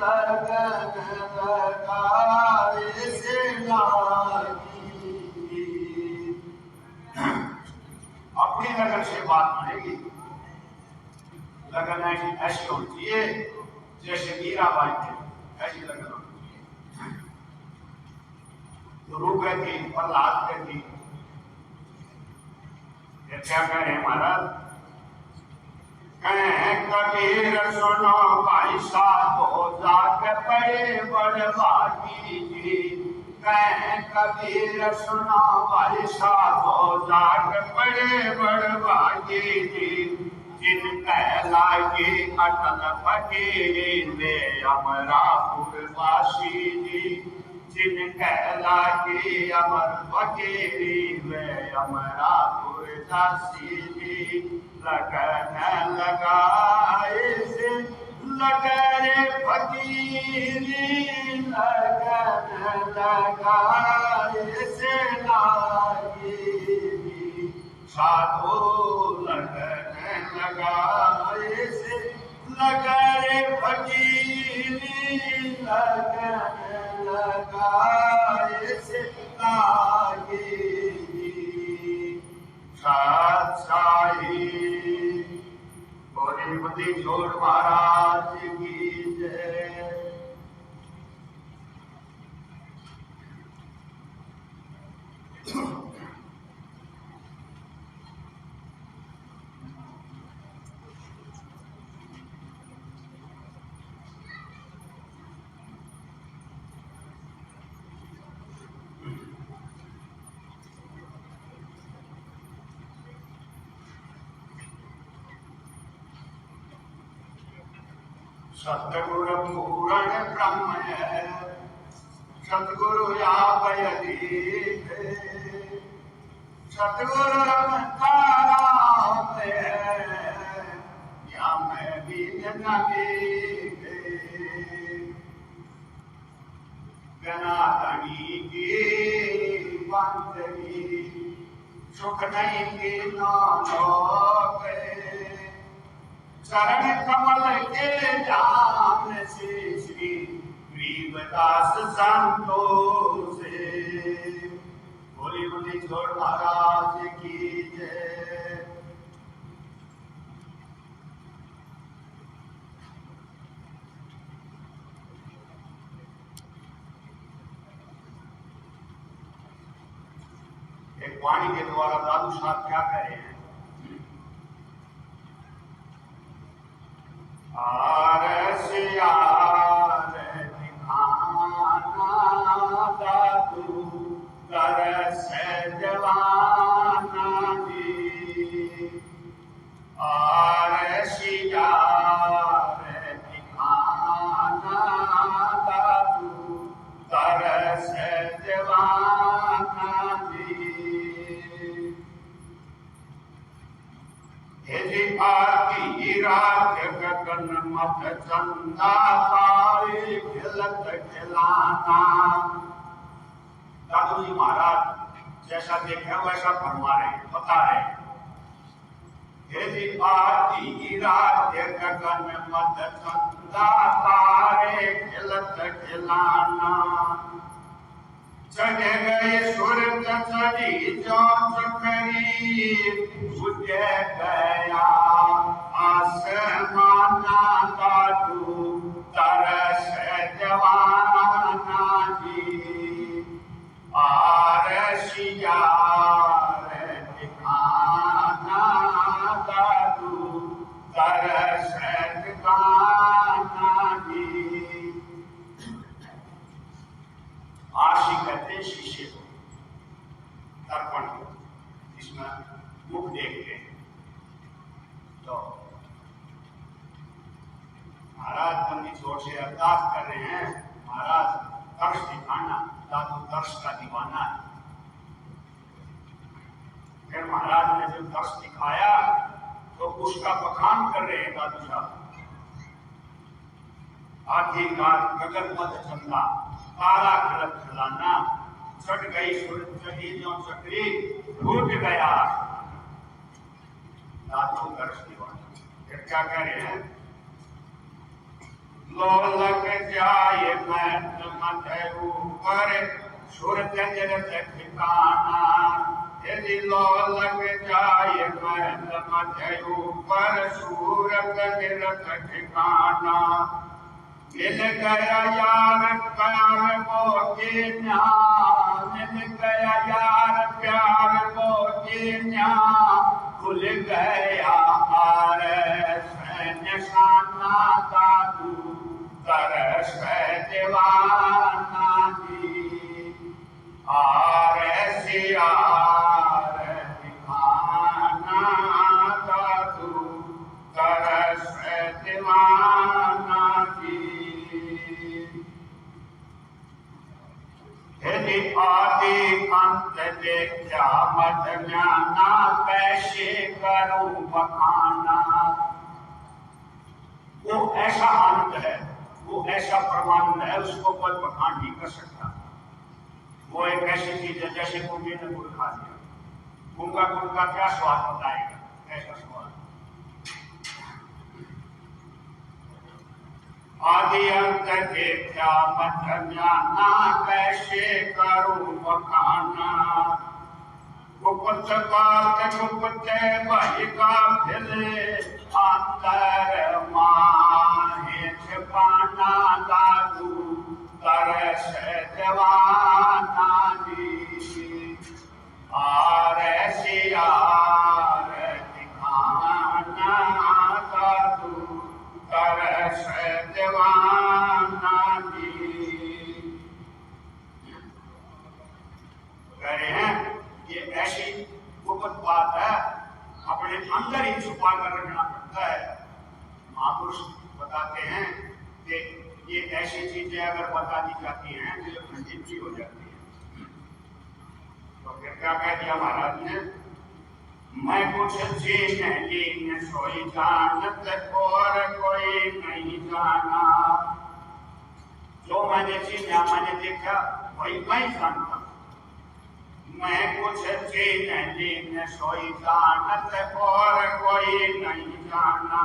लगन लगाए से लागी। अपनी लगन से बात बनेगी। लगन ऐसी होती है जैसे मीराबाई थी, ऐसी लगन होती है। तो रूप कहती, प्रहलाद कहती, क्या कह रहे हैं महाराज? कहें कबीर सुनो भाई साहब हो जाके पड़े बड़वागी जी। कहें कबीर सुनो भाई साहब हो जाके पड़े बड़वागी जी। जिन कहलागी अटल फकीरी वे अमरापुर वासी जी। जिन कहलागी अमर फकीरी वे अमरापुर दासी जी। लगन लगाए से लगरे फकीरी लगन लगाए से लागी। साधो लगन लगाए से लगरे फकीरी लगन लगाए से लागी। साई बोले बुद्धि जोड़ महाराज की जय। सतगुरु पूर्ण ब्रह्म है, सतगुरु आप यदीप है। सतगुरु रमताराम है, या मैं भी नबी गनाधनी की बंदगी सुख नहीं की नौलोक। चरण कमल के जान से श्री गरीबदास संतोष से। बोली बुद्धि छोड़ महाराज की जय। एक वाणी के द्वारा दादू साहब क्या कह रहे हैं? आरसिया दिखाना दादू तरस जवाना जी। आरसिया दिखाना दादू तरस जवाना जी। यदि आती राज्य गगन मत चंदा तारे खिलत खिलाना। दादू जी महाराज जैसा देखा वैसा फरमा रहे, बता रहे। यदि आती राज्य गगन मत चंदा तारे खिलत खिलाना। चढ़ गए सूरज चढ़ी जो चकरी उठ गया आसमाना दादू तरस जवाना जी। आरसिया दिखाना दादू तरस जवाना जी। आशी कहते शिष्य को, तर्पण को, जिसमें मुख देखते हैं। तो महाराज पंडित जोर से अरदास कर रहे हैं, महाराज दर्श दिखाना। दादू दर्श का दीवाना है। फिर महाराज ने जब दर्श दिखाया तो उसका बखान कर रहे हैं दादू साहब। आखिरकार गगन मत चंदा तारा खिलत खिलाना। चढ़ गई सूरज चढ़ी जो चक्री टूट गया दादू दर्श दीवाना। फिर क्या कह रहे हैं? लोलक जाय मत मत ऊपर सूरज ठिकाना। यदि लोलक जाय मत मत ऊपर सूरज ठिकाना। मिल गया यार प्यार को जीना, मिल गया यार प्यार को जीना। खुल गया हार निशाना दादू तरस दीवाना जी। आर सियार दिखाना दादू तरस दीवाना जी। यदि आदि अंत देखा मत जाना, कैसे करूं बखाना। वो ऐसा आनंद है, वो ऐसा परमानंद है, उसको कोई बखान नहीं कर सकता। वो एक ऐसी चीज है जैसे कुंभी ने गुड़ खा लिया, गूंगा गुड़ का क्या स्वाद बताएगा, ऐसा स्वाद। आदि अंत देखा मत जाना, कैसे करूं बखाना। गुप्त बात गुप्त भाई का फिले अंतर माहे छिपाना दादू तरस दीवाना जी। आर सियार दिखाना दादू तरस दीवाना जी। कह रहे हैं ये ऐसी गुप्त बात है, अपने अंदर ही छुपा कर रखना पड़ता है। महापुरुष बताते हैं कि ये ऐसी चीजें अगर बता दी जाती हैं तो ये खंडित भी हो जाती है। तो फिर क्या कह दिया महाराज ने, मैं कुछ चीज नहीं सोई जानत और कोई नहीं जाना। जो मैंने चीजा मैंने देखा वही मैं जानता। मैं कुछ चीज नहीं सोई जानत और कोई नहीं जाना।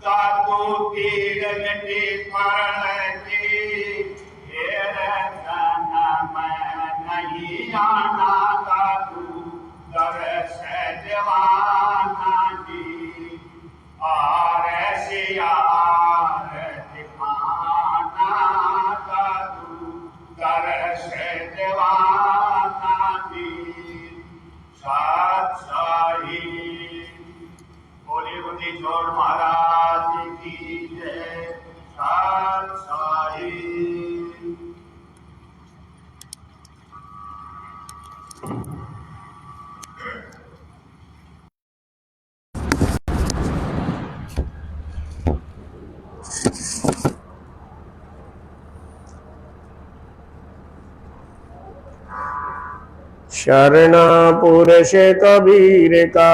दादू तीर नटी मरण की घेर मैं नहीं आना। दादू तरस दीवाना जी। आर सियार दिखाना दादू तरस दीवाना जी। सात शाही बोले बुद्धि जोड़ महाराज की जय। सात शाही शरणा पुरुष कबीर का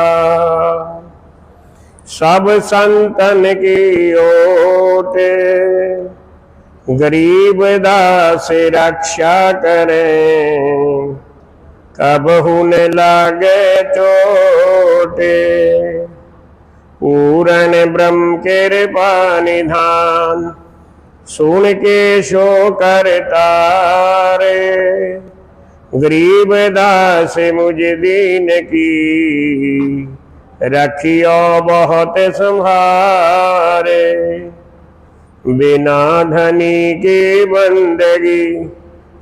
सब संतन की ओट। गरीब दास रक्षा करें कबहु न लागे चोट। पूर्ण ब्रह्म कृपा निधान सुन के शो करता रे। गरीब दास मुझ दीन की रखियो बहुत संभारे। बिना धनी की बंदगी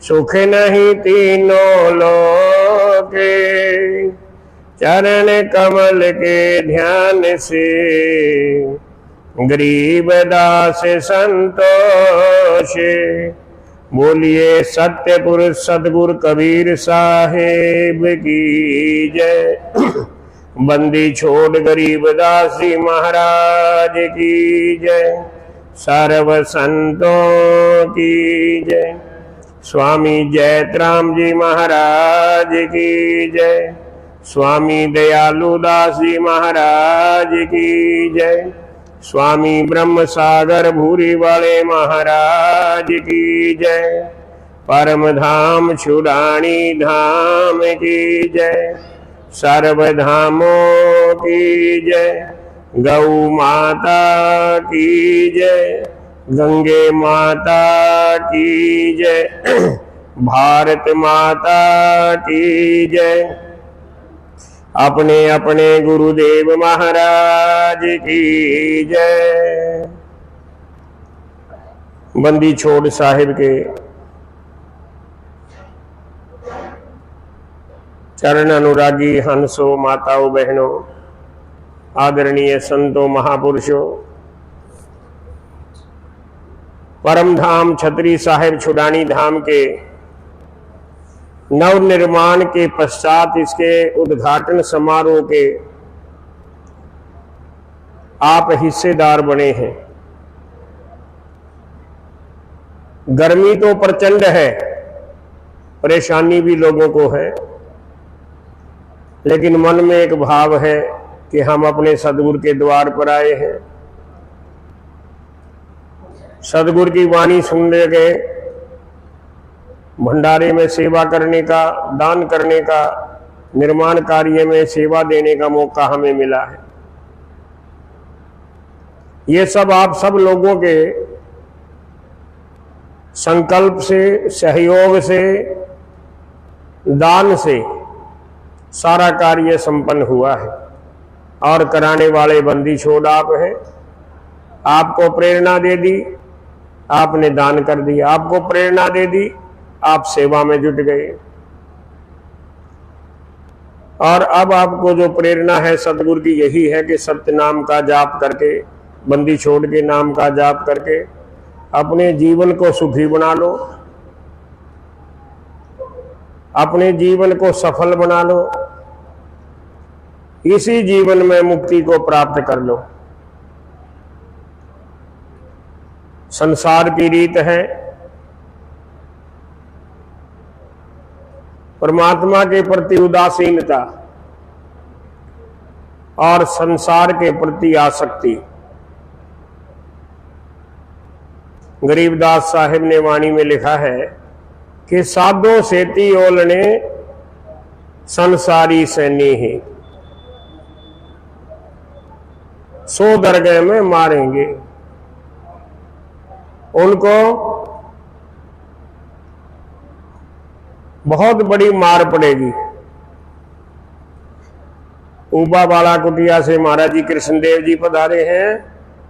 सुख नहीं तीनों लोके। चरण कमल के ध्यान से गरीब दास संतोष। बोलिए सत्य पुरुष सतगुरु कबीर साहेब की जय। बंदी छोड़ गरीब दास जी महाराज की जय। सर्व संतों की जय। स्वामी जयतराम जी महाराज की जय। स्वामी दयालु दास जी महाराज की जय। स्वामी ब्रह्म सागर भूरी वाले महाराज की जय। परम धाम छुड़ानी धाम की जय। सर्वधामों की जय। गौ माता की जय। गंगे माता की जय, भारत माता की जय, अपने अपने गुरुदेव महाराज की जय। बंदी छोड़ साहिब के चरण अनुरागी हंसों, माताओं, बहनों, आदरणीय संतों, महापुरुषों, परम धाम छतरी साहिब छुडानी धाम के नव निर्माण के पश्चात इसके उद्घाटन समारोह के आप हिस्सेदार बने हैं। गर्मी तो प्रचंड है, परेशानी भी लोगों को है, लेकिन मन में एक भाव है कि हम अपने सदगुरु के द्वार पर आए हैं। सदगुरु की वाणी सुनने गए, भंडारे में सेवा करने का, दान करने का, निर्माण कार्य में सेवा देने का मौका हमें मिला है। ये सब आप सब लोगों के संकल्प से, सहयोग से, दान से सारा कार्य संपन्न हुआ है और कराने वाले बंदी छोड़ आप हैं। आपको प्रेरणा दे दी, आपने दान कर दिया, आपको प्रेरणा दे दी, आप सेवा में जुट गए। और अब आपको जो प्रेरणा है सतगुरु की यही है कि सत्य नाम का जाप करके, बंदी छोड़ के नाम का जाप करके अपने जीवन को सुखी बना लो, अपने जीवन को सफल बना लो, इसी जीवन में मुक्ति को प्राप्त कर लो। संसार की रीत है परमात्मा के प्रति उदासीनता और संसार के प्रति आसक्ति। गरीबदास साहिब ने वाणी में लिखा है कि साधो सेती ओलने संसारी सैनी ही, सो दरगह में मारेंगे। उनको बहुत बड़ी मार पड़ेगी। ऊपा बाला कुटिया से महाराज जी कृष्णदेव जी पधारे हैं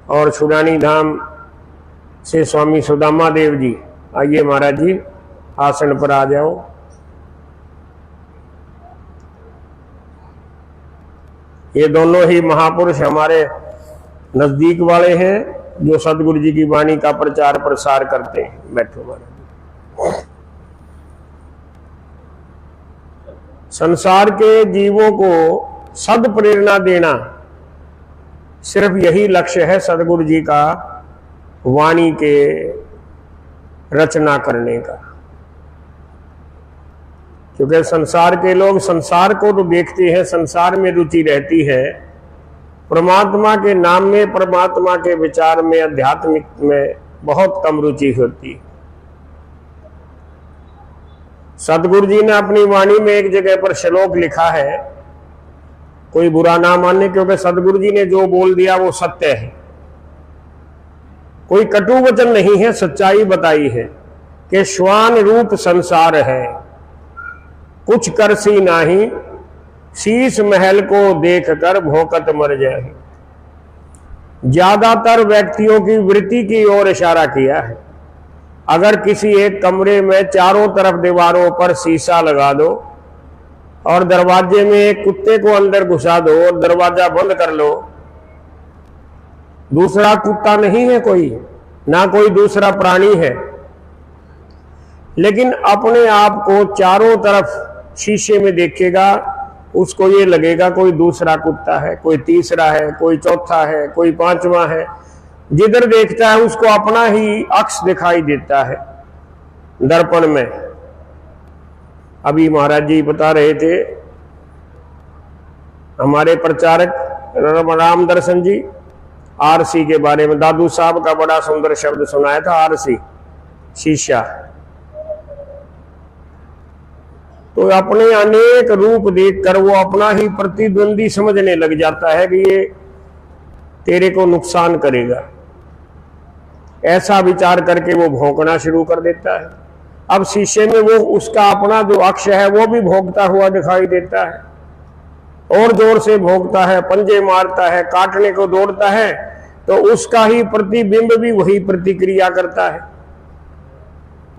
और छुडानी धाम से स्वामी सुदामा देव जी। आइए महाराज जी, आसन पर आ जाओ। ये दोनों ही महापुरुष हमारे नजदीक वाले हैं जो सदगुरु जी की वाणी का प्रचार प्रसार करते हैं। बैठो महाराज। संसार के जीवों को सद प्रेरणा देना सिर्फ यही लक्ष्य है सदगुरु जी का वाणी के रचना करने का। क्योंकि संसार के लोग संसार को तो देखते हैं, संसार में रुचि रहती है, परमात्मा के नाम में, परमात्मा के विचार में, आध्यात्मिक में बहुत कम रुचि होती है। सदगुरु जी ने अपनी वाणी में एक जगह पर श्लोक लिखा है, कोई बुरा ना माने, क्योंकि सदगुरु जी ने जो बोल दिया वो सत्य है, कोई कटु वचन नहीं है, सच्चाई बताई है कि श्वान रूप संसार है, कुछ करसी नाही, शीश महल को देखकर भौंकत मर जाए। ज्यादातर व्यक्तियों की वृत्ति की ओर इशारा किया है। अगर किसी एक कमरे में चारों तरफ दीवारों पर शीशा लगा दो और दरवाजे में एक कुत्ते को अंदर घुसा दो और दरवाजा बंद कर लो, दूसरा कुत्ता नहीं है कोई, ना कोई दूसरा प्राणी है, लेकिन अपने आप को चारों तरफ शीशे में देखेगा, उसको ये लगेगा कोई दूसरा कुत्ता है, कोई तीसरा है, कोई चौथा है, कोई पांचवा है। जिधर देखता है उसको अपना ही अक्स दिखाई देता है दर्पण में। अभी महाराज जी बता रहे थे, हमारे प्रचारक राम दर्शन जी, आरसी के बारे में दादू साहब का बड़ा सुंदर शब्द सुनाया था, आरसी शीशा। तो अपने अनेक रूप देखकर वो अपना ही प्रतिद्वंदी समझने लग जाता है कि ये तेरे को नुकसान करेगा। ऐसा विचार करके वो भौंकना शुरू कर देता है। अब शीशे में वो उसका अपना जो अक्ष है वो भी भौंकता हुआ दिखाई देता है, और जोर से भौंकता है, पंजे मारता है, काटने को दौड़ता है, तो उसका ही प्रतिबिंब भी वही प्रतिक्रिया करता है।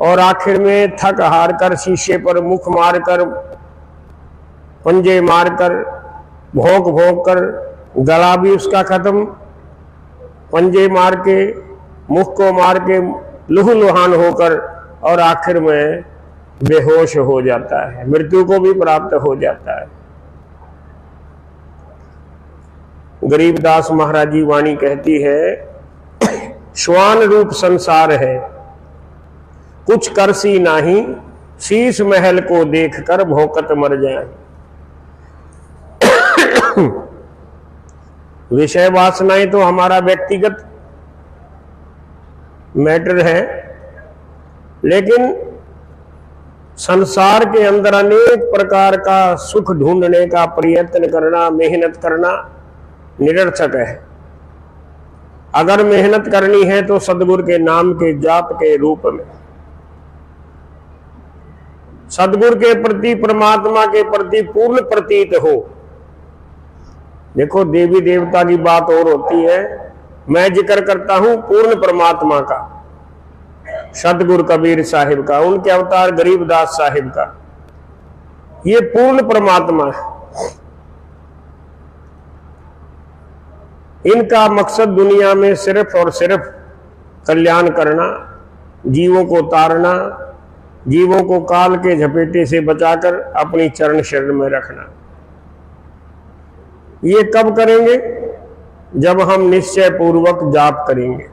और आखिर में थक हार कर शीशे पर मुख मारकर, पंजे मारकर, भौंक भौंक कर, गला भी उसका खत्म, पंजे मार के, मुख को मार के लुहान होकर, और आखिर में बेहोश हो जाता है, मृत्यु को भी प्राप्त हो जाता है। गरीबदास महाराज जी वाणी कहती है, श्वान रूप संसार है, कुछ करसी नाही, शीश महल को देखकर भौंकत मर जाए। विषय वासनाएं तो हमारा व्यक्तिगत मैटर है, लेकिन संसार के अंदर अनेक प्रकार का सुख ढूंढने का प्रयत्न करना, मेहनत करना निरर्थक है। अगर मेहनत करनी है तो सदगुरु के नाम के जाप के रूप में, सदगुरु के प्रति, परमात्मा के प्रति पूर्ण प्रतीत हो। देखो, देवी देवता की बात और होती है, मैं जिक्र करता हूं पूर्ण परमात्मा का, सदगुरु कबीर साहिब का, उनके अवतार गरीबदास साहिब का। ये पूर्ण परमात्मा है। इनका मकसद दुनिया में सिर्फ और सिर्फ कल्याण करना, जीवों को तारना, जीवों को काल के झपेटे से बचाकर अपनी चरण शरण में रखना। ये कब करेंगे? जब हम निश्चय पूर्वक जाप करेंगे,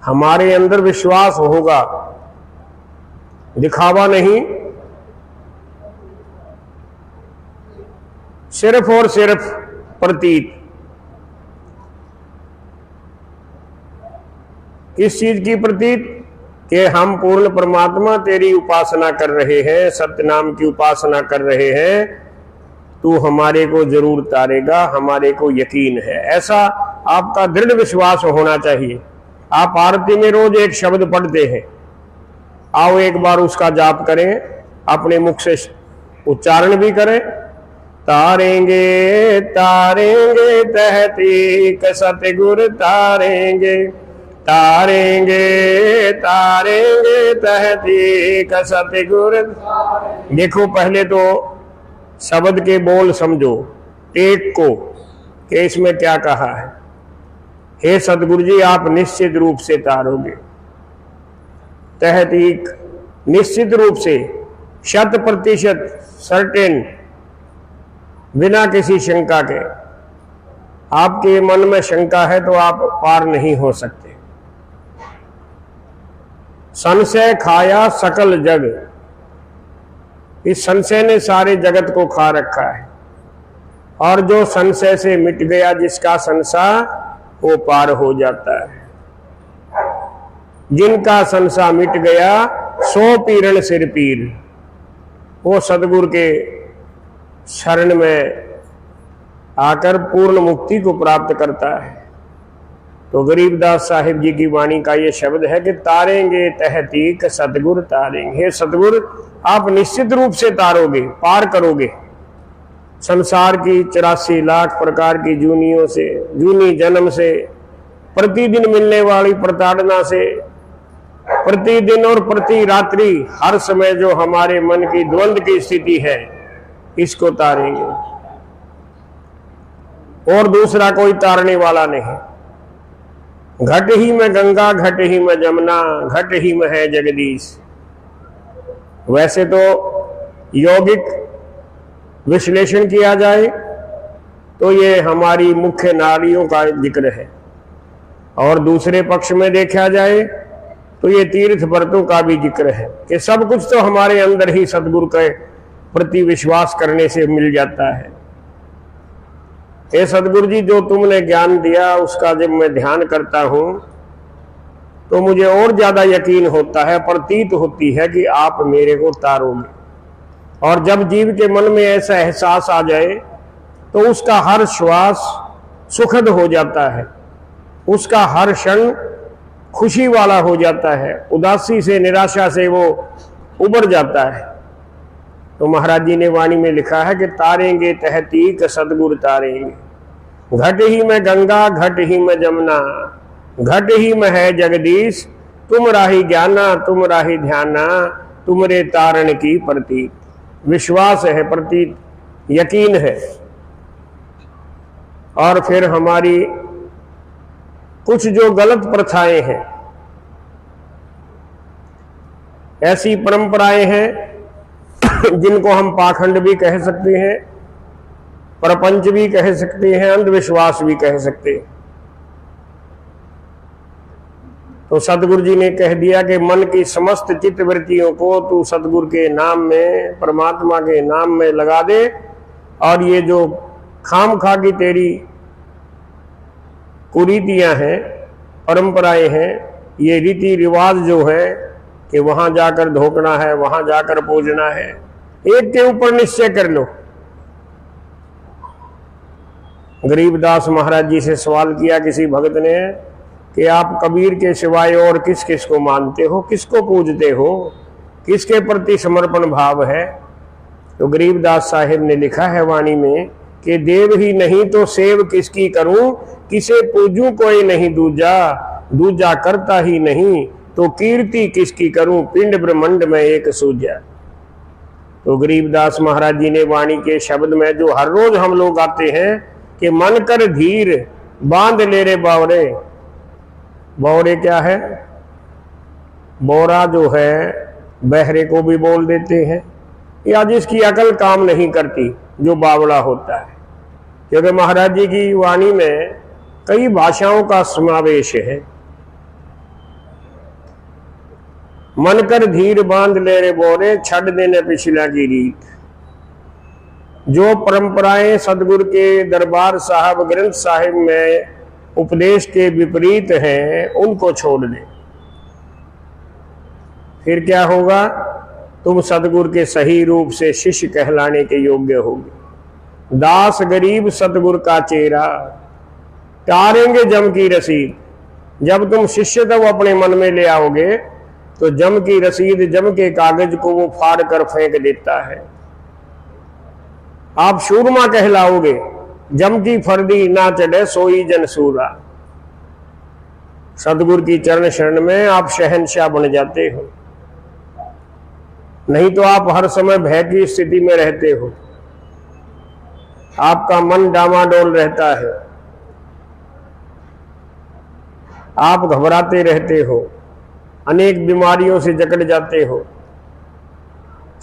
हमारे अंदर विश्वास होगा, दिखावा नहीं, सिर्फ और सिर्फ प्रतीत। किस चीज की प्रतीत? कि हम पूर्ण परमात्मा तेरी उपासना कर रहे हैं, सत्य नाम की उपासना कर रहे हैं, तू हमारे को जरूर तारेगा, हमारे को यकीन है। ऐसा आपका दृढ़ विश्वास होना चाहिए। आप आरती में रोज एक शब्द पढ़ते हैं, आओ एक बार उसका जाप करें, अपने मुख से उच्चारण भी करें। तारेंगे तारेंगे तहतीक सतगुर तारेंगे, तारेंगे तारेंगे तहतीक सतगुर। देखो, पहले तो शब्द के बोल समझो, टेक को, कि इसमें क्या कहा है। हे सतगुरु जी, आप निश्चित रूप से तारोगे, तहतीक, निश्चित रूप से, 100% सर्टेन, बिना किसी शंका के। आपके मन में शंका है तो आप पार नहीं हो सकते। संशय खाया सकल जग, इस संशय ने सारे जगत को खा रखा है, और जो संशय से मिट गया, जिसका संशय, वो पार हो जाता है। जिनका संशय मिट गया, सो पीरण सिर पीर, वो सदगुरु के शरण में आकर पूर्ण मुक्ति को प्राप्त करता है। तो गरीबदास साहिब जी की वाणी का ये शब्द है कि तारेंगे तहतीक सतगुरु तारेंगे। हे सतगुरु, आप निश्चित रूप से तारोगे, पार करोगे संसार की 84 लाख प्रकार की जूनियों से, जूनी जन्म से, प्रतिदिन मिलने वाली प्रताड़ना से, प्रतिदिन और प्रति रात्रि हर समय जो हमारे मन की द्वंद की स्थिति है, इसको तारेंगे, और दूसरा कोई तारने वाला नहीं। घट ही में गंगा, घट ही में जमुना, घट ही में है जगदीश। वैसे तो यौगिक विश्लेषण किया जाए तो ये हमारी मुख्य नाड़ियों का जिक्र है, और दूसरे पक्ष में देखा जाए तो ये तीर्थ व्रतों का भी जिक्र है कि सब कुछ तो हमारे अंदर ही सदगुरु के प्रति विश्वास करने से मिल जाता है। हे सदगुरु जी, जो तुमने ज्ञान दिया उसका जब मैं ध्यान करता हूं तो मुझे और ज्यादा यकीन होता है, प्रतीत होती है कि आप मेरे को तारोगे। और जब जीव के मन में ऐसा एहसास आ जाए तो उसका हर श्वास सुखद हो जाता है, उसका हर क्षण खुशी वाला हो जाता है, उदासी से निराशा से वो उबर जाता है। तो महाराज जी ने वाणी में लिखा है कि तारेंगे तहतीक सतगुरु तारेंगे, घट ही में गंगा घट ही में जमुना, घट ही में है जगदीश, तुम राही ज्ञाना तुम राही ध्याना, तुमरे तारण की प्रतीक। विश्वास है, प्रतीक यकीन है। और फिर हमारी कुछ जो गलत प्रथाएं हैं, ऐसी परंपराएं हैं जिनको हम पाखंड भी कह सकते हैं, प्रपंच भी कह सकते हैं, अंधविश्वास भी कह सकते हैं। तो सतगुरु जी ने कह दिया कि मन की समस्त चित्त वृत्तियों को तू सतगुरु के नाम में, परमात्मा के नाम में लगा दे, और ये जो खामखा की तेरी कुरीतियां हैं, परंपराएं हैं, ये रीति रिवाज जो है कि वहां जाकर धोकना है, वहां जाकर पूजना है, एक के ऊपर निश्चय कर लो। गरीबदास महाराज जी से सवाल किया किसी भगत ने कि आप कबीर के सिवाय और किस किस को मानते हो, किसको पूजते हो, किसके प्रति समर्पण भाव है? तो गरीबदास साहिब ने लिखा है वाणी में कि देव ही नहीं तो सेव किसकी करूं, किसे पूजूं कोई नहीं दूजा, दूजा करता ही नहीं तो कीर्ति किसकी करूं, पिंड ब्रह्मांड में एक सूजा। तो गरीबदास महाराज जी ने वाणी के शब्द में जो हर रोज हम लोग आते हैं कि मन कर धीर बांध ले रे बावरे। बावरे क्या है? बोरा जो है बहरे को भी बोल देते हैं, या जिसकी अकल काम नहीं करती, जो बावड़ा होता है। क्योंकि महाराज जी की वाणी में कई भाषाओं का समावेश है। मन कर धीर बांध ले रे बोरे, छड़ देने पिछला की रीत। जो परंपराएं सदगुरु के दरबार साहब ग्रंथ साहिब में उपदेश के विपरीत हैं, उनको छोड़ दे। फिर क्या होगा? तुम सदगुरु के सही रूप से शिष्य कहलाने के योग्य होगे। दास गरीब सतगुरु का चेहरा, तारेंगे जम की रसीद। जब तुम शिष्य तब अपने मन में ले आओगे तो जम की रसीद, जम के कागज को वो फाड़ कर फेंक देता है। आप शूरमा कहलाओगे, जम की फर्दी ना चढ़े सोई जनसूरा। सतगुरु की चरण शरण में आप शहंशाह बन जाते हो, नहीं तो आप हर समय भय की स्थिति में रहते हो। आपका मन डामाडोल रहता है, आप घबराते रहते हो, अनेक बीमारियों से जकड़ जाते हो।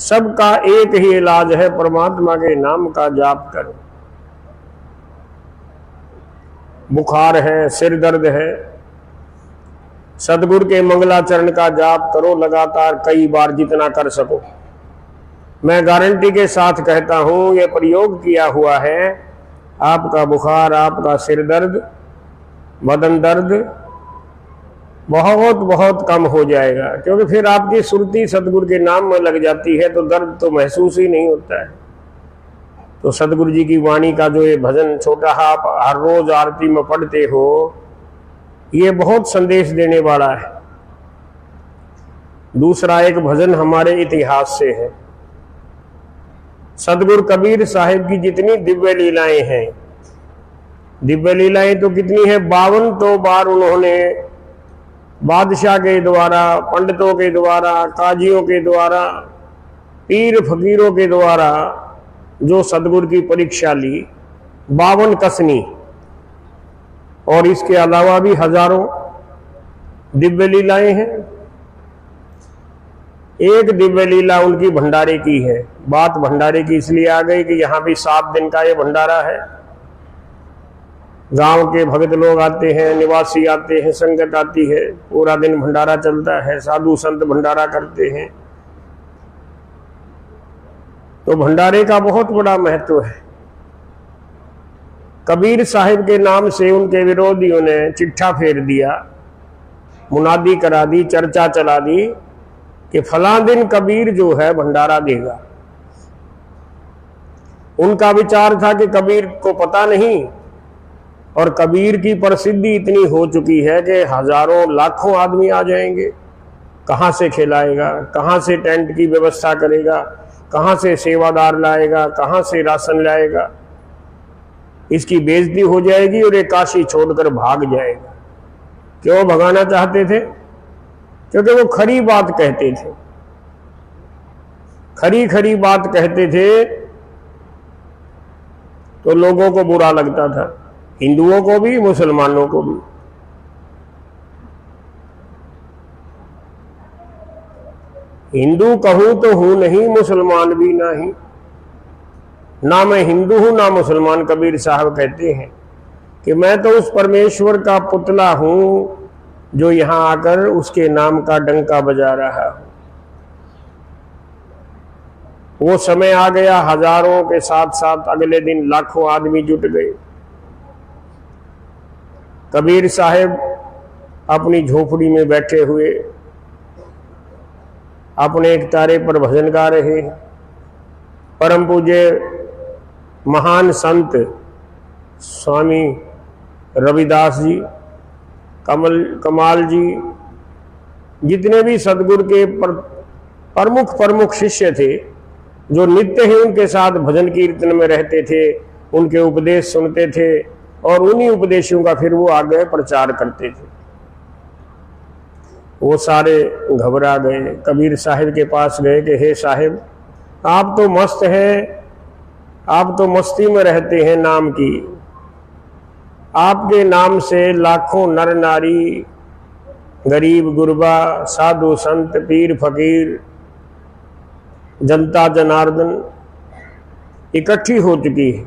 सबका एक ही इलाज है, परमात्मा के नाम का जाप करो। बुखार है, सिर दर्द है, सतगुरु के मंगलाचरण का जाप करो लगातार, कई बार जितना कर सको। मैं गारंटी के साथ कहता हूं, यह प्रयोग किया हुआ है, आपका बुखार, आपका सिर दर्द, बदन दर्द बहुत बहुत कम हो जाएगा। क्योंकि फिर आपकी सुरती सतगुरु के नाम में लग जाती है तो दर्द तो महसूस ही नहीं होता है। तो सतगुरु जी की वाणी का जो ये भजन छोटा आप हर रोज आरती में पढ़ते हो, ये बहुत संदेश देने वाला है। दूसरा एक भजन हमारे इतिहास से है। सतगुरु कबीर साहिब की जितनी दिव्य लीलाएं हैं, दिव्य लीलाएं तो कितनी है, 52 तो बार उन्होंने बादशाह के द्वारा, पंडितों के द्वारा, काजियों के द्वारा, पीर फकीरों के द्वारा जो सतगुरु की परीक्षा ली, 52 कसनी, और इसके अलावा भी हजारों दिव्य लीलाएं हैं। एक दिव्य लीला उनकी भंडारे की है। बात भंडारे की इसलिए आ गई कि यहां भी 7 दिन का ये भंडारा है। गांव के भक्त लोग आते हैं, निवासी आते हैं, संगत आती है, पूरा दिन भंडारा चलता है, साधु संत भंडारा करते हैं। तो भंडारे का बहुत बड़ा महत्व है। कबीर साहिब के नाम से उनके विरोधियों ने चिट्ठा फेर दिया, मुनादी करा दी, चर्चा चला दी कि फलां दिन कबीर जो है भंडारा देगा। उनका विचार था कि कबीर को पता नहीं और कबीर की प्रसिद्धि इतनी हो चुकी है कि हजारों लाखों आदमी आ जाएंगे। कहाँ से खिलाएगा, कहाँ से टेंट की व्यवस्था करेगा, कहाँ से सेवादार लाएगा, कहाँ से राशन लाएगा। इसकी बेइज्जती हो जाएगी और ये काशी छोड़कर भाग जाएगा। क्यों भगाना चाहते थे? क्योंकि वो खरी बात कहते थे, खरी खरी बात कहते थे तो लोगों को बुरा लगता था, हिंदुओं को भी, मुसलमानों को भी। हिंदू कहूं तो हूं नहीं, मुसलमान भी नहीं, ना मैं हिंदू हूं ना मुसलमान। कबीर साहब कहते हैं कि मैं तो उस परमेश्वर का पुतला हूं जो यहां आकर उसके नाम का डंका बजा रहा हूं। वो समय आ गया, हजारों के साथ साथ अगले दिन लाखों आदमी जुट गए। कबीर साहब अपनी झोपड़ी में बैठे हुए अपने एक तारे पर भजन गा रहे। परम पूज्य महान संत स्वामी रविदास जी, कमाल जी, जितने भी सदगुरु के प्रमुख शिष्य थे, जो नित्य ही उनके साथ भजन कीर्तन में रहते थे, उनके उपदेश सुनते थे और उन्हीं उपदेशों का फिर वो आगे प्रचार करते थे। वो सारे घबरा गए, कबीर साहिब के पास गए कि हे साहिब, आप तो मस्त हैं, आप तो मस्ती में रहते हैं नाम की। आपके नाम से लाखों नर नारी, गरीब गुरबा, साधु संत, पीर फकीर, जनता जनार्दन इकट्ठी हो चुकी है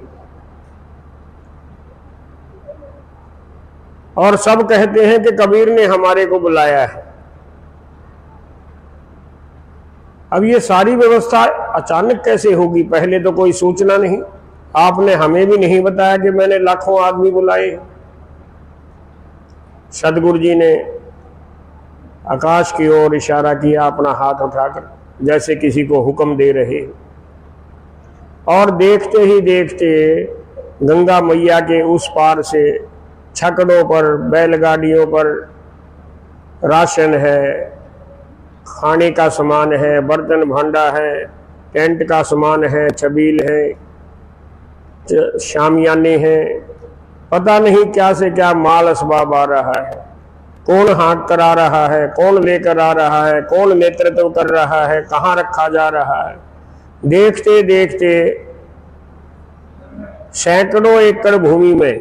और सब कहते हैं कि कबीर ने हमारे को बुलाया है। अब ये सारी व्यवस्था अचानक कैसे होगी? पहले तो कोई सूचना नहीं, आपने हमें भी नहीं बताया कि मैंने लाखों आदमी बुलाए। सदगुरु जी ने आकाश की ओर इशारा किया अपना हाथ उठाकर, जैसे किसी को हुक्म दे रहे, और देखते ही देखते गंगा मैया के उस पार से छकड़ों पर, बैलगाड़ियों पर राशन है, खाने का सामान है, बर्तन भांडा है, टेंट का सामान है, छबील है, शामियाने हैं, पता नहीं क्या से क्या माल असबाब आ रहा है। कौन हाँक करा रहा है, कौन लेकर आ रहा है, कौन नेतृत्व कर रहा है, कहाँ रखा जा रहा है। देखते देखते सैकड़ों एकड़ भूमि में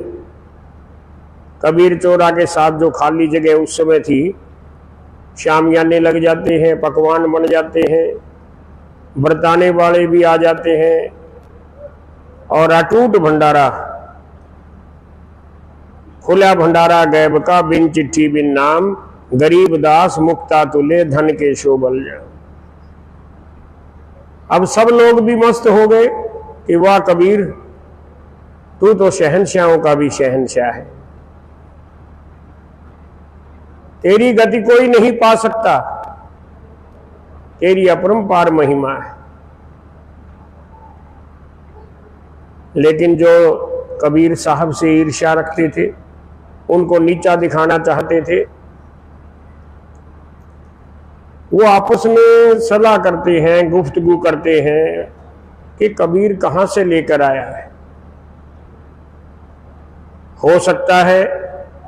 कबीर चौरा के साथ जो खाली जगह उस समय थी, शामियाने लग जाते हैं, पकवान बन जाते हैं, बरताने वाले भी आ जाते हैं और अटूट भंडारा, खुला भंडारा गैब का, बिन चिट्ठी बिन नाम, गरीब दास मुक्ता तुले, धन के शोभल जा। अब सब लोग भी मस्त हो गए कि वाह कबीर, तू तो शहंशाहों का भी शहंशाह है, तेरी गति कोई नहीं पा सकता, तेरी अपरंपार महिमा है। लेकिन जो कबीर साहब से ईर्ष्या रखते थे, उनको नीचा दिखाना चाहते थे, वो आपस में सलाह करते हैं, गुफ्तगू करते हैं कि कबीर कहाँ से लेकर आया है। हो सकता है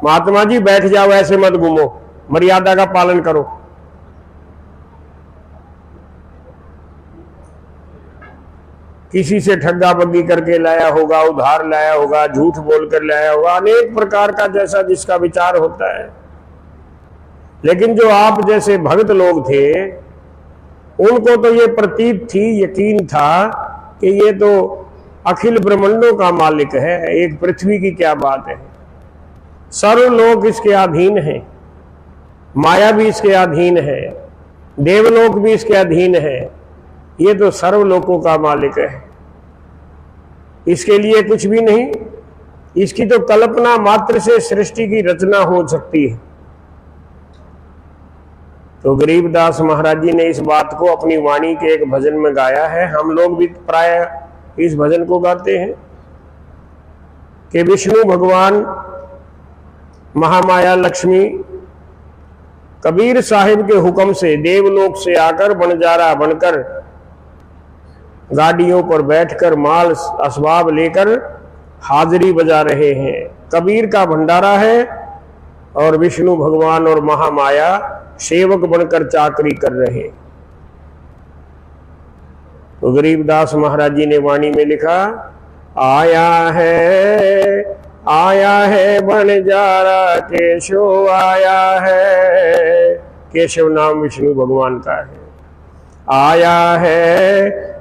महात्मा जी बैठ जाओ, ऐसे मत घूमो, मर्यादा का पालन करो। किसी से ठग्गा बग्गी करके लाया होगा, उधार लाया होगा, झूठ बोलकर लाया होगा, अनेक प्रकार का जैसा जिसका विचार होता है। लेकिन जो आप जैसे भक्त लोग थे, उनको तो ये प्रतीत थी, यकीन था कि ये तो अखिल ब्रह्मांडों का मालिक है, एक पृथ्वी की क्या बात है। सर्व लोग इसके अधीन हैं, माया भी इसके अधीन है, देवलोक भी इसके अधीन है, ये तो सर्व लोकों का मालिक है, इसके लिए कुछ भी नहीं। इसकी तो कल्पना मात्र से सृष्टि की रचना हो सकती है। तो गरीबदास महाराज जी ने इस बात को अपनी वाणी के एक भजन में गाया है। हम लोग भी प्राय इस भजन को गाते हैं कि विष्णु भगवान महामाया लक्ष्मी कबीर साहिब के हुक्म से देवलोक से आकर बंजारा बनकर गाड़ियों पर बैठकर माल असबाब लेकर हाजिरी बजा रहे हैं। कबीर का भंडारा है और विष्णु भगवान और महामाया सेवक बनकर चाकरी कर रहे। तो गरीबदास महाराज जी ने वाणी में लिखा, आया है बंजारा केशव आया है। केशव नाम विष्णु भगवान का है।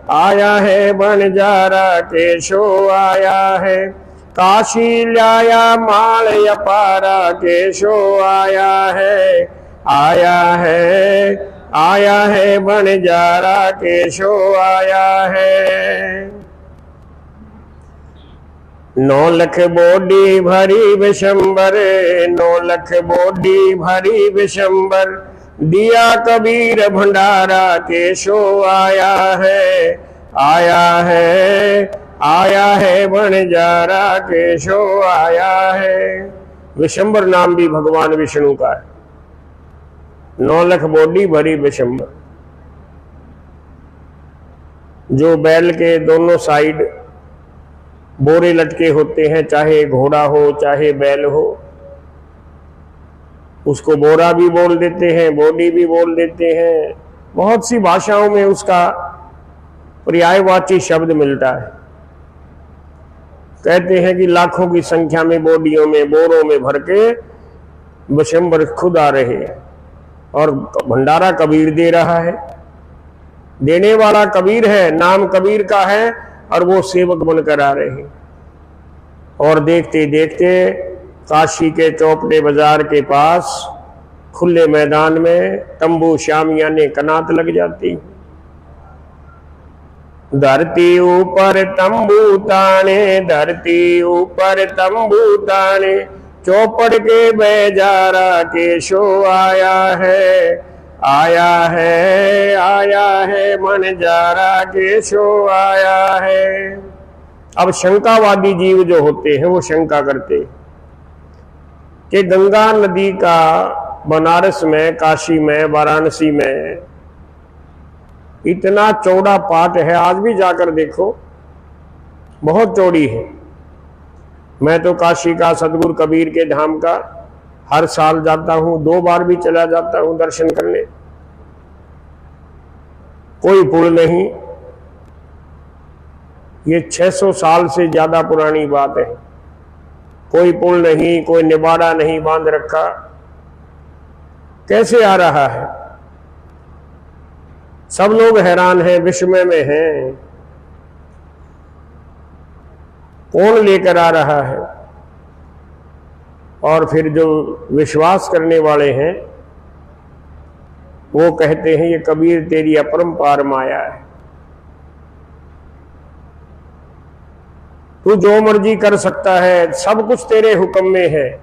आया है बंजारा केशव आया है। काशी लाया माल अपारा केशव आया है बंजारा केशव आया है। 9 लाख बोडी भरी विशंबर, 9 लाख बोडी भरी विशंबर, दिया कबीर भंडारा केशव आया है बंजारा केशव आया है। विशंबर नाम भी भगवान विष्णु का है। 9 लाख बोडी भरी विशंबर, जो बैल के दोनों साइड बोरे लटके होते हैं, चाहे घोड़ा हो चाहे बैल हो, उसको बोरा भी बोल देते हैं, बोडी भी बोल देते हैं। बहुत सी भाषाओं में उसका पर्यायवाची शब्द मिलता है। कहते हैं कि लाखों की संख्या में बोडियों में बोरों में भर के विशंबर खुद आ रहे हैं और भंडारा कबीर दे रहा है। देने वाला कबीर है, नाम कबीर का है और वो सेवक बनकर आ रहे हैं। और देखते देखते काशी के चौपड़े बाजार के पास खुले मैदान में तंबू शामियाने कनात लग जाती। धरती ऊपर तंबू ताने, धरती ऊपर तंबू ताने, चौपड़ के बेजारा केशव आया है बंजारा केशव आया है। अब शंकावादी जीव जो होते हैं वो शंका करते कि गंगा नदी का बनारस में, काशी में, वाराणसी में इतना चौड़ा पाट है, आज भी जाकर देखो बहुत चौड़ी है। मैं तो काशी का सतगुरु कबीर के धाम का हर साल जाता हूं, 2 बार भी चला जाता हूं दर्शन करने। कोई पुल नहीं, ये 600 साल से ज्यादा पुरानी बात है। कोई पुल नहीं, कोई निवाड़ा नहीं बांध रखा। कैसे आ रहा है? सब लोग हैरान हैं, विस्मय में हैं। कौन लेकर आ रहा है? और फिर जो विश्वास करने वाले हैं वो कहते हैं ये कबीर तेरी अपरंपार माया है, तू जो मर्जी कर सकता है, सब कुछ तेरे हुक्म में है।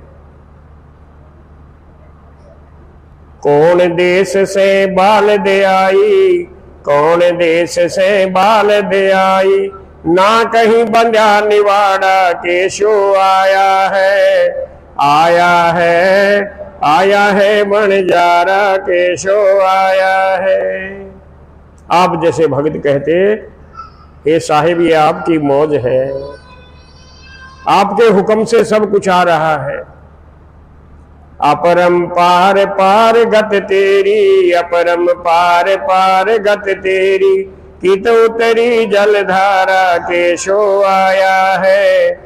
कौन देश से बाल दे आई, कौन देश से बाल दे आई, ना कहीं बंध्या निवाड़ा केशव आया है बंजारा केशव आया है। आप जैसे भक्त कहते, हे साहिब ये आपकी मौज है, आपके हुक्म से सब कुछ आ रहा है। अपरंपार पार गत तेरी, अपरम पार पार गत तेरी, की तो तेरी जलधारा केशव आया है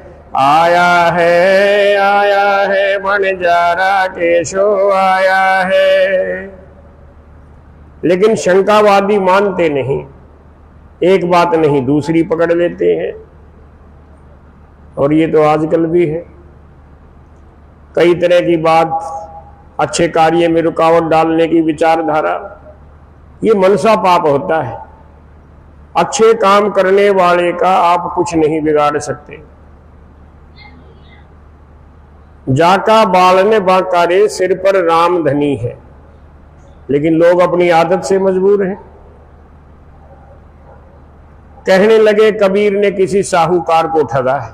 बंजारा केशव आया है। लेकिन शंकावादी मानते नहीं, एक बात नहीं दूसरी पकड़ लेते हैं। और ये तो आजकल भी है, कई तरह की बात, अच्छे कार्य में रुकावट डालने की विचारधारा, ये मनसा पाप होता है। अच्छे काम करने वाले का आप कुछ नहीं बिगाड़ सकते। जाका बालने बाकारे सिर पर राम धनी है, लेकिन लोग अपनी आदत से मजबूर हैं। कहने लगे कबीर ने किसी साहूकार को ठगा है।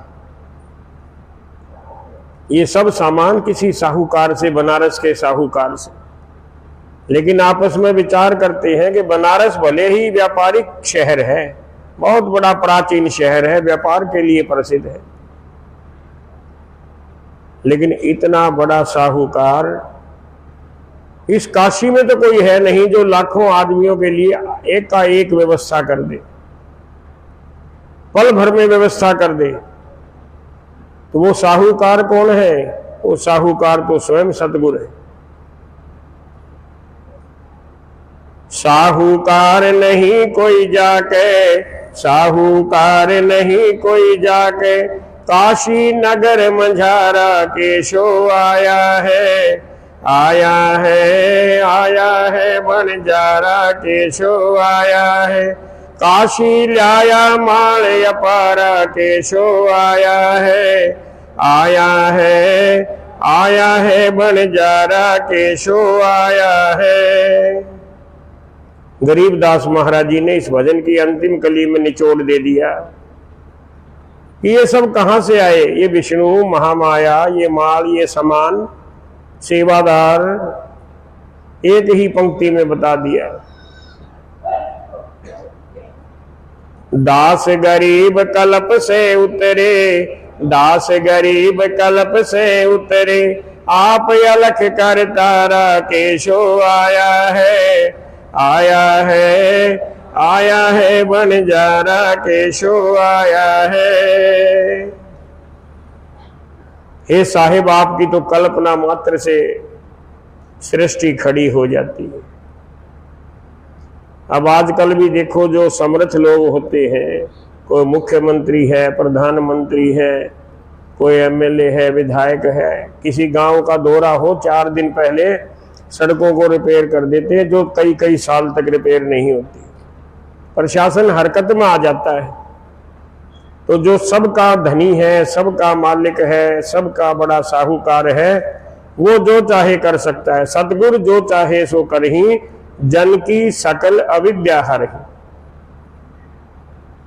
ये सब सामान किसी साहूकार से, बनारस के साहूकार से। लेकिन आपस में विचार करते हैं कि बनारस भले ही व्यापारिक शहर है, बहुत बड़ा प्राचीन शहर है, व्यापार के लिए प्रसिद्ध है, लेकिन इतना बड़ा साहूकार इस काशी में तो कोई है नहीं जो लाखों आदमियों के लिए एक का एक व्यवस्था कर दे, पल भर में व्यवस्था कर दे। तो वो साहूकार कौन है? वो साहूकार तो स्वयं सतगुरु है। साहूकार नहीं कोई जाके, साहूकार नहीं कोई जाके, काशी नगर मंझारा केशो आया है, आया है, आया है बंजारा केशो आया है, काशी लाया माल अपारा केशो आया है, आया है, आया है बंजारा केशो आया है। गरीबदास महाराज जी ने इस भजन की अंतिम कली में निचोड़ दे दिया कि ये सब कहां से आए? ये विष्णु, महामाया, ये माल, ये सामान, सेवादार, एक ही पंक्ति में बता दिया। दास गरीब कल्प से उतरे, दास गरीब कल्प से उतरे, आप अलख कर तारा केशो आया है, आया है, आया है बंजारा केशो आया है। हे साहिब, आपकी तो कल्पना मात्र से सृष्टि खड़ी हो जाती है। अब आजकल भी देखो, जो समर्थ लोग होते हैं, कोई मुख्यमंत्री है, प्रधानमंत्री है, कोई एमएलए है, विधायक है, किसी गांव का दौरा हो, 4 दिन पहले सड़कों को रिपेयर कर देते हैं, जो कई कई साल तक रिपेयर नहीं होती। प्रशासन हरकत में आ जाता है। तो जो सबका धनी है, सबका मालिक है, सबका बड़ा साहूकार है, वो जो चाहे कर सकता है। सतगुरु जो चाहे सो करही, जन की सकल अविद्या हरहि।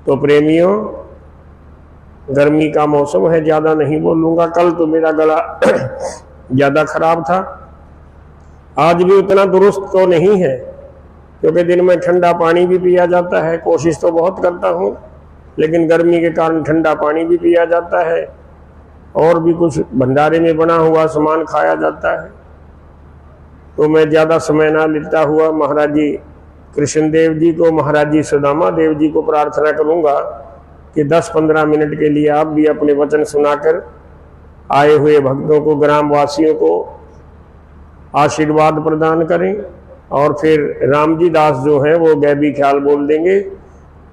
तो प्रेमियों, गर्मी का मौसम है, ज्यादा नहीं बोलूंगा। कल तो मेरा गला ज्यादा खराब था, आज भी उतना दुरुस्त तो नहीं है, क्योंकि दिन में ठंडा पानी भी पिया जाता है। कोशिश तो बहुत करता हूँ, लेकिन गर्मी के कारण ठंडा पानी भी पिया जाता है, और भी कुछ भंडारे में बना हुआ सामान खाया जाता है। तो मैं ज़्यादा समय ना लेता हुआ महाराज जी कृष्णदेव जी को, महाराज जी सुदामा देव जी को प्रार्थना करूँगा कि 10-15 मिनट के लिए आप भी अपने वचन सुनाकर आए हुए भक्तों को, ग्रामवासियों को आशीर्वाद प्रदान करें। और फिर रामजी दास जो हैं वो गैबी ख्याल बोल देंगे।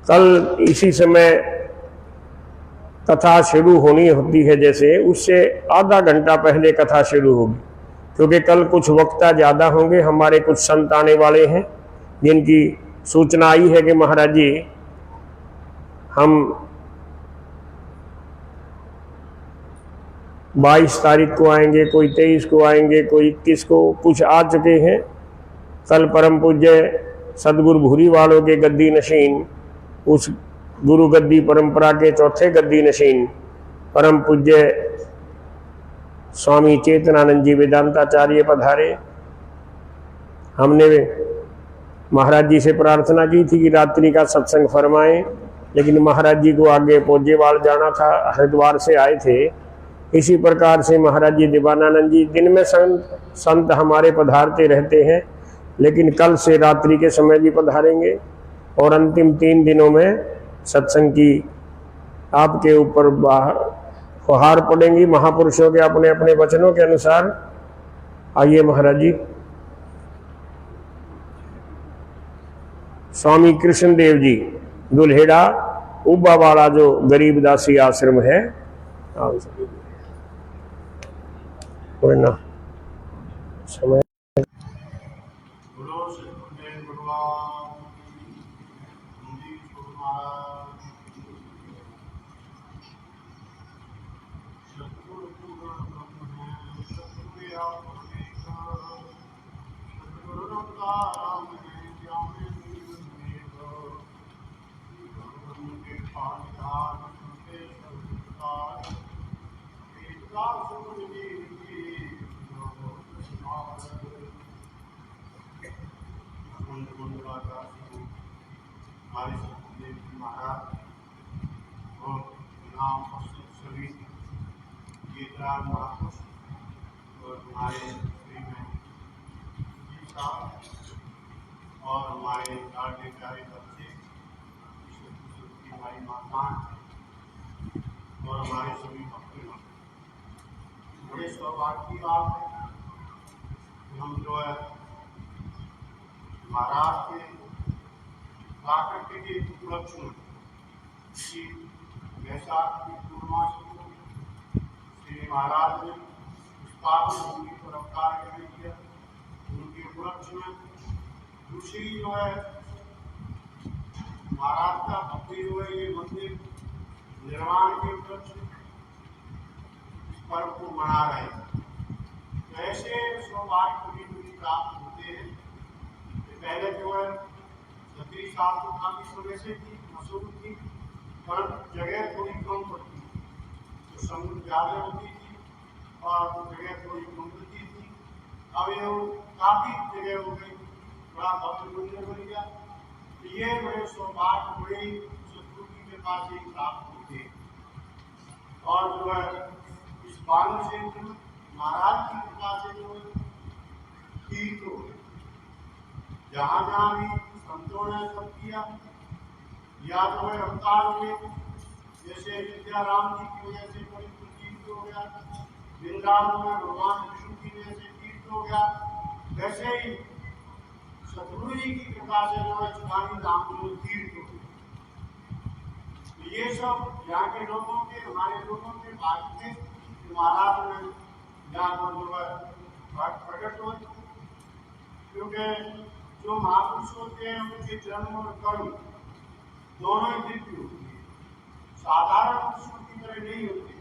कल इसी समय कथा शुरू होनी होती है, जैसे उससे आधा घंटा पहले कथा शुरू होगी, क्योंकि कल कुछ वक्ता ज़्यादा होंगे। हमारे कुछ संत आने वाले हैं जिनकी सूचना आई है कि महाराज जी हम 22 तारीख को आएंगे, कोई 23 को आएंगे, कोई 21 को, कुछ आ चुके हैं। कल परम पूज्य सदगुरु भूरी वालों के गद्दी नशीन, उस गुरु गद्दी परंपरा के चौथे गद्दी नशीन परम पूज्य स्वामी चेतनानंद जी वेदांताचार्य पधारे। हमने महाराज जी से प्रार्थना की थी कि रात्रि का सत्संग फरमाएं, लेकिन महाराज जी को आगे पोजेवाल जाना था, हरिद्वार से आए थे। इसी प्रकार से महाराज जी दिवानानंद जी, दिन में संत हमारे पधारते रहते हैं, लेकिन कल से रात्रि के समय भी पधारेंगे, और अंतिम 3 दिनों में सत्संग की आपके ऊपर फुहार पड़ेंगी महापुरुषों के अपने अपने वचनों के अनुसार। आइए महाराज जी। स्वामी कृष्णदेव जी दुल्हेड़ा उब्बा वाला जो गरीबदासी आश्रम है, ना समय हमारे सतगुरुदेव जी महाराज और नाम सभी गीतराज महापुरुष और हमारे श्री में जी साहब और हमारे लाडले प्यारे बच्चे की हमारी माताएं और हमारे सभी भक्तों, बड़े सौभाग्य की बात है कि हम जो है महाराष्ट्र के प्राकृतिक के उपलक्ष्य में कि वैशाख की पूर्णमासी को श्री महाराज ने उस पावन भूमि पर अवतार ग्रहण किया। उनके उपलक्ष्य में दूसरी जो है महाराज का भक्ति जो है ये मंदिर निर्माण के उपलक्ष्य इस पर्व को मना रहे हैं। तो ऐसे सौभाग्य कभी कभी प्राप्त होते हैं कि पहले जो है छतरी साहब को काफी समय से थी, मशहूर थी, पर जगह थोड़ी कम पड़ती थी, तो समुद्र ज्यादा होती थी और जगह थोड़ी कम पड़ती थी। अब ये काफी जगह हो गई, बड़ा भव्य मंदिर बन गया। तो ये बड़े सौभाग्य बड़ी सतगुरु की कृपा से प्राप्त होते हैं। और जो है इस बाल क्षेत्र में महाराज की कृपा से जो है तीर्थ हो गए, जहाँ जहाँ भी संतों ने सब किया या जो है अवतार हुए, जैसे विद्याराम जी की वजह से कोई तीर्थ हो गया, वृंदावन में भगवान विष्णु की वजह से तीर्थ हो गया, वैसे ही सतगुरु जी की कृपा से जो है चुनावी धाम जो तीर्थ हो गया। तो ये सब यहाँ के लोगों के, हमारे लोगों के भाग्य थे कि महाराज ने यहाँ पर जो है प्रकट हो, क्योंकि जो महापुरुष होते हैं उनके जन्म और कर्म दोनों ही दिव्य होती है, साधारण पुरुषों की तरह नहीं होती।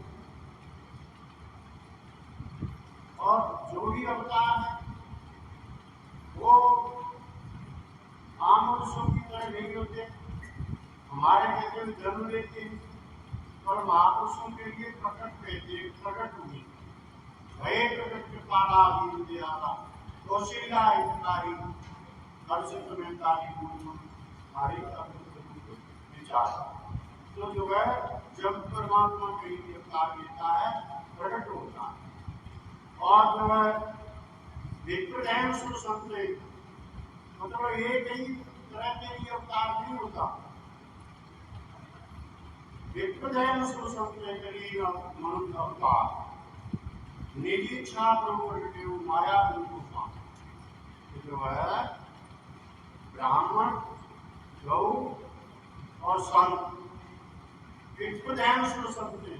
और जो भी अवतार है वो आम मनुष्यों की तरह नहीं होते। हमारे कहते हुए जन्म लेते हैं और महापुरुषों के लिए प्रकट कहते हैं, प्रकट हुए भय प्रकट कृपाला दीनदयाला कौशल्या हितकारी हर्षित मेहतारी हमारी विचार। तो जो है जब परमात्मा कहीं अवतार लेता है प्रकट होता है। और जो है विप्रदयन सुसंते मतलब एक ही तरह के लिए अवतार नहीं होता। विप्रदयन सुसंते करीब मनुष्य अवतार निज इच्छा प्रभु माया रूपा जो है ब्राह्मण, गौ और संत, विप्रदयन सुसंते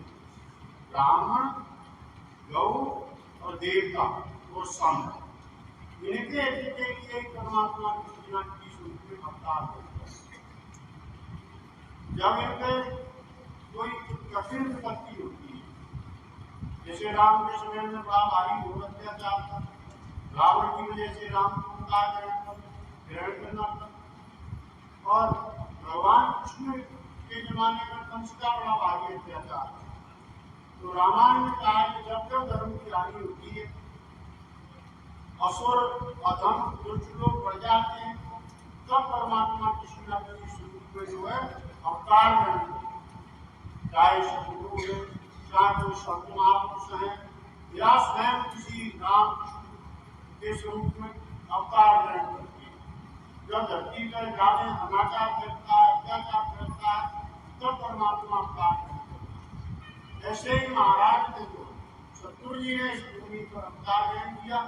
ब्राह्मण, गौ और देवता और संत, इनके लिए परमात्मा की अवतार होता है। जब इनके कोई कठिन विपत्ति होती है, जैसे राम के समय में बड़ा भारी घोर अत्याचार था, रावण की वजह से राम को ग्रहण करना पड़ा, और भगवान कृष्ण के जमाने में कंस का बड़ा भारी अत्याचार। तो रामायण में कहा कि जब जब धर्म की हानि होती है, असुर अधम दुष्ट लोग बढ़ जाते हैं, तब परमात्मा कृष्ण अपने स्वरूप में जो है अवतार ग्रहण करते हैं। चाहे सतगुरु है, चाहे कोई संत महापुरुष है, या स्वयं किसी राम के स्वरूप में अवतार ग्रहण करते हैं। जब धरती पर जाने अनाचार करता है, अत्याचार करता है, तब परमात्मा अवतार ग्रहण करता है। ऐसे ही महाराज ने जो सतगुरु जी ने इस भूमि पर अवतार ग्रहण किया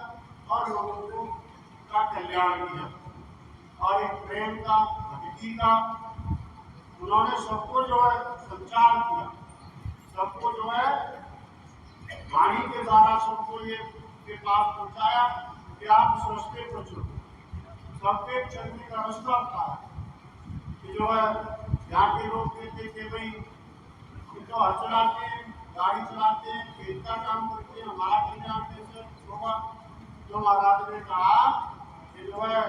और लोगों को का कल्याण किया, और एक प्रेम का, भक्ति का उन्होंने सबको जो है संचार किया, सबको जो है वाणी के द्वारा सबको ये के पास पहुंचाया कि आप इस रास्ते पर चलो। सबके चलने का रास्ता था कि जो है यहाँ के लोग कहते कि भाई तो हर चलाते हैं, गाड़ी चलाते हैं, खेत का काम करते हैं, हमारा कल्याण कैसे होगा। तो महाराज ने कहा कि जो है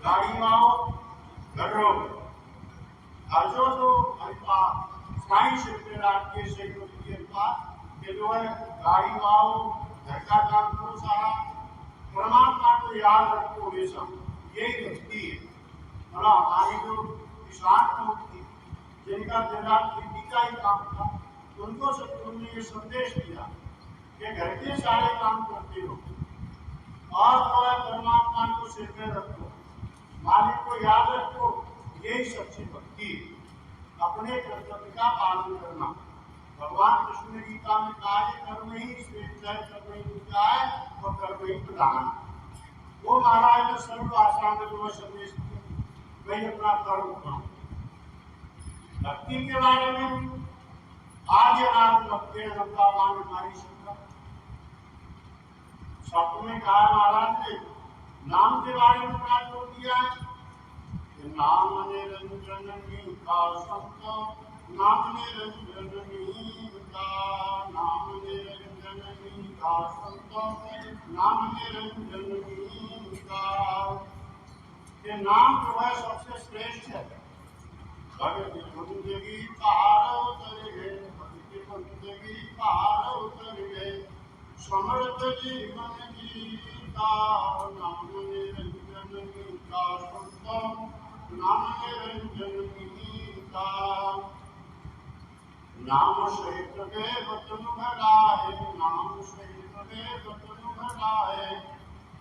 गाड़ी में आओ, घर रहो, हर जो तो हमारे पास साइंस के जो है गाड़ी पाओ, घर का काम करो सारा, परमात्मा को याद रखो हमेशा, यही भक्ति है। मतलब हमारी जो किसान लोग थी जिनका दिन रात खेती का ही काम था, उनको सतगुरु ने ये संदेश दिया कि घर के सारे काम करते रहो और थोड़ा परमात्मा को सिर में रखो, मालिक को याद रखो, यही सच्ची भक्ति है। अपने कर्तव्य का पालन करना। भगवान कृष्ण ने गीता में कहा है कर्म ही श्रेष्ठ है, कर्म ही पूजा है और कर्म ही प्रधान। वो महाराज ने सर्व भाषा में जो संदेश दिया, वही अपना कर्म करो। भक्ति के बारे में आज रात भक्ति भगवान हमारी शंका शब्द में कहा महाराज ने नाम के बारे में क्या जोड़ दिया है कि नाम निरंजन का संत, नाम निरंजन का, नाम निरंजन का संत, नाम निरंजन का। ये नाम जो है सबसे श्रेष्ठ है। भगत बंदगी पहाड़ उतर गए, भगत बंदगी पहाड़ उतर गए, समर्थ जीवन गीता, नाम निरंजन का संत, नाम निरंजन गीता। नाम सहित के वचन भला है, नाम सहित के वचन भला है,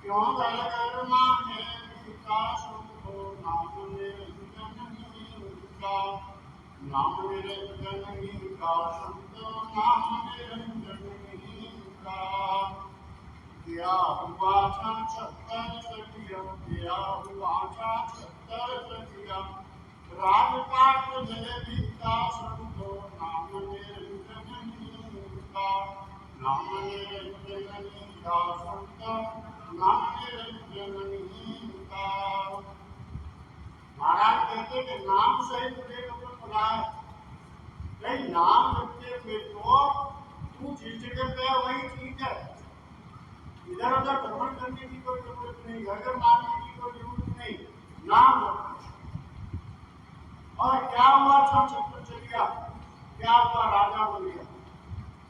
क्यों घर घर माने गीता सुनो, नाम निरंजन गीता, नाम निरंजन गीता संत, नाम निरंजन गीता। दिया हुआ था 76 सदिया, दिया हुआ था 76 सदिया, राजपाट जय गीता संतो, नाम निरंजन गीता, नाम निरंजन गीता संतो, नाम निरंजन गीता। महाराज कहते कि नाम सही तुझे लोगों को बुलाए, नहीं नाम रखते हुए तो तू जिस जगह पे वही ठीक है, इधर उधर भ्रमण करने की कोई जरूरत नहीं, घर मारने की कोई जरूरत नहीं, नाम रखो। और क्या हुआ था छत्र चल गया, क्या हुआ राजा बन गया,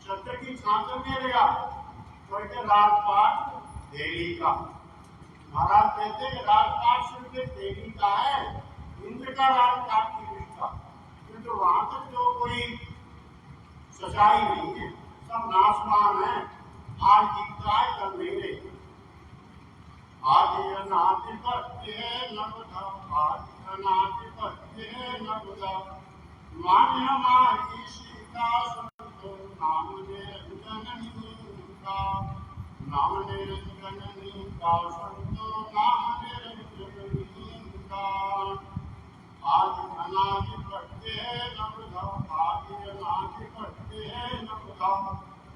छत्र की छात्र में गया, करके राजपाट दिल्ली का। महाराज कहते हैं राजपाट सिर्फ दिल्ली का है, इंद्र का राजपाट की निष्ठा, क्योंकि वहां तक जो कोई सच्चाई नहीं है, सब नाशवान है, आज दिखता है कल नहीं रहेगी। आज अनाधिपत्य नवदा, आज अनाधिपत्य नवदा, मान्य हमारी सीता संतो, नाम निरंजन का, नाम निरंजन का संतो, नाम निरंजन का। आज अनाधिपत्य नवदा, आज अनाधिपत्य नवदा,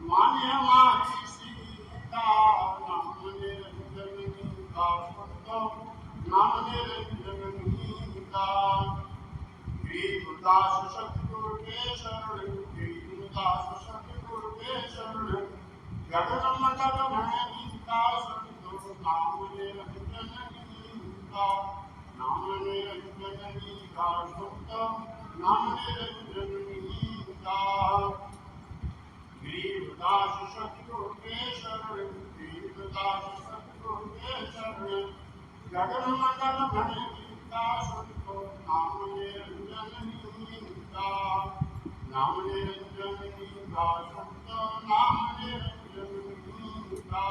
मान्य हमारी सीता, नाम निरंजन का संतो, नाम निरंजन का। गरीबदास सतगुरु के शरण, गरीबदास सतगुरु के शरण, जगत मगन है गीता संतो, नाम निरंजन का, नाम निरंजन का संतो, नाम निरंजन का। गरीबदास सतगुरु के शरण, गरीबदास सतगुरु के शरण, गगन मगन है गीता संतो, नाम निरंजन का, नाम निरंजन का संतो, नाम निरंजन का।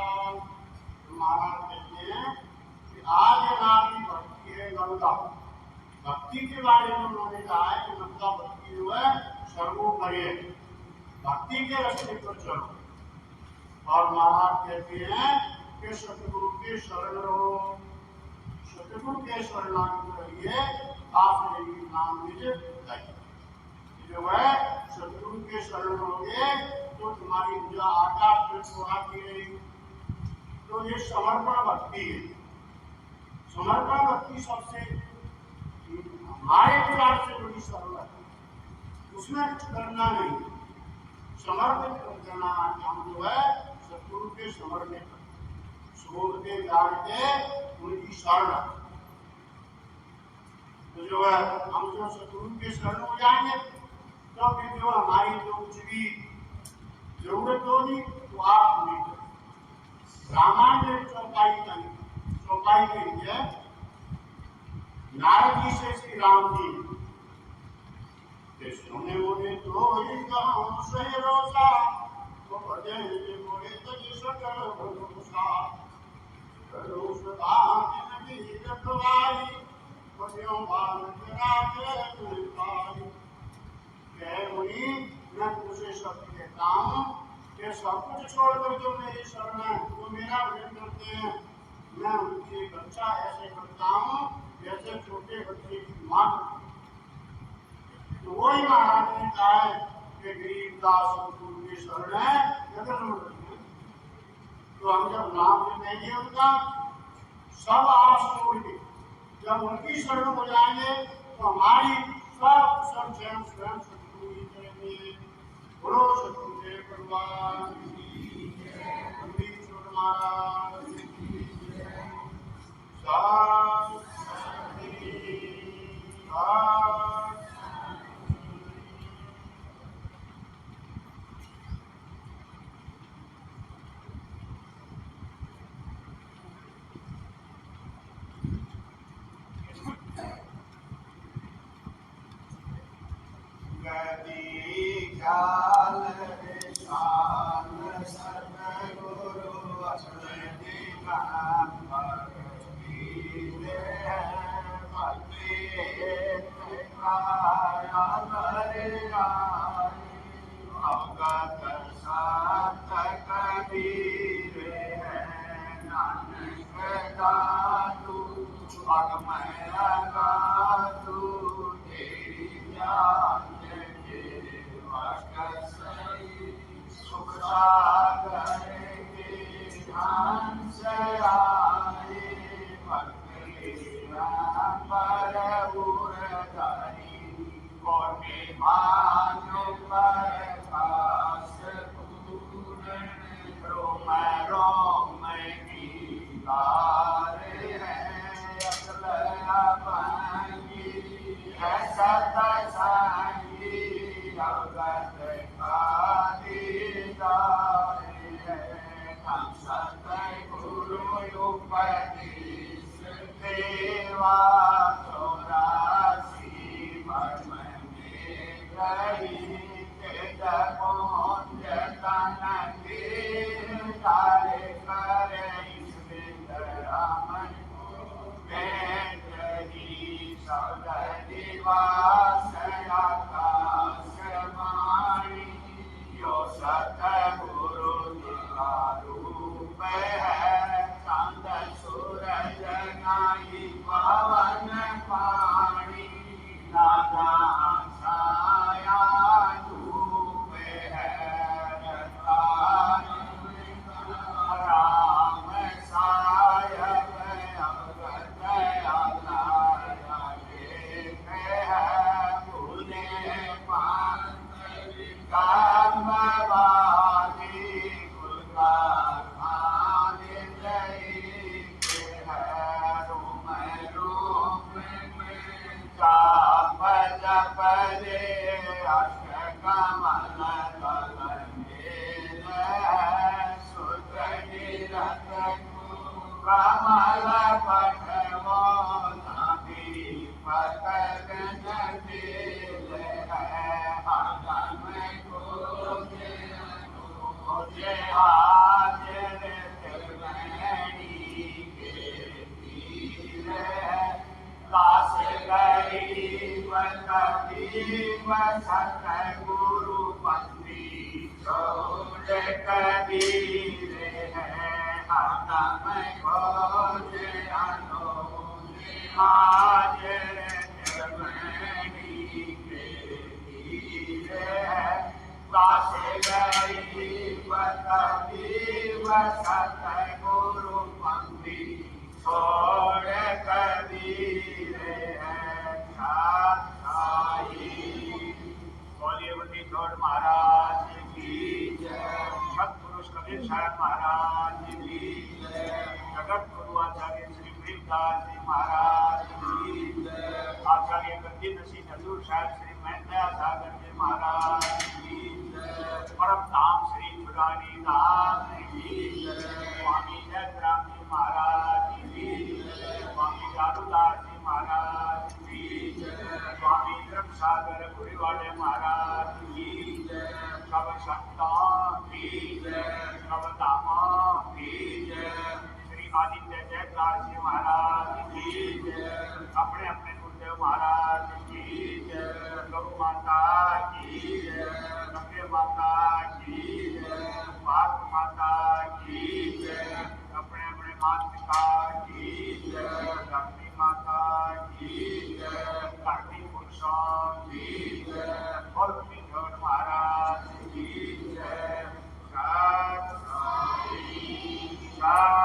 महाराज कहते हैं कि आज नाम भक्ति है नवदा। भक्ति के बारे में उन्होंने कहा है कि नवदा भक्ति जो है सर्वोपरि है, भक्ति के रास्ते पर चलो। और महाराज कहते हैं कि सतगुरु के शरण रहो, सतगुरु के शरणागत रहिए, आप मेरी नाम लीजिए जो है सतगुरु के शरण रहोगे तो तुम्हारी पूजा आकाश में सुहाती रहेगी। तो ये समर्पण भक्ति है। समर्पण भक्ति सबसे हमारे विचार से बड़ी सरल है, उसमें कुछ करना नहीं, समर्पित कर देना। हम जो है सतगुरु के समर्पण छोड़ते जाके उनकी शरण, तो जो है हम जो सतगुरु के शरण हो जाएंगे तो फिर जो हमारी जो कुछ भी जरूरत होगी तो आप नहीं करें। रामायण में चौपाई कही है। नारद जी से श्री राम जी सोने बोले तो गाँव से रोसा तो भजे बोले तज सकल भरोसा करो सदा नबी रखवाई बजो बाल जरा के पाई। कह मुनि मैं तुझे सत्य कहता हूँ कि सब कुछ छोड़कर जो मेरी शरण है वो मेरा भजन करते हैं, मैं उनकी रक्षा ऐसे करता हूँ जैसे छोटे बच्चे की मां। तो वही महाराज ने कहा है कि गरीबदास उनकी शरण है जगन में। तो हम जब नाम लेंगे उनका सब आस छोड़ के जब उनकी शरण हो जाएंगे तो हमारी सब स्वयं शत्रु ही करेंगे। बोलो सतगुरु भगवान महाराज परम धाम श्री शिवरानी दास की जय, स्वामी जयराम जी महाराज की जय, स्वामी जादूदास जी महाराज की जय, स्वामी धर्मसागर गुरुवाले महाराज की जय, सब संतान की जय, सब धामा की जय, श्री आदित्य जयदास जी महाराज की जय, अपने अपने गुरुदेव महाराज की जय, गौ माता की जय, गंगे माता की जय, भारत माता की जय, अपने अपने माता पिता की जय, धरती माता की जय, धरती पुरुषों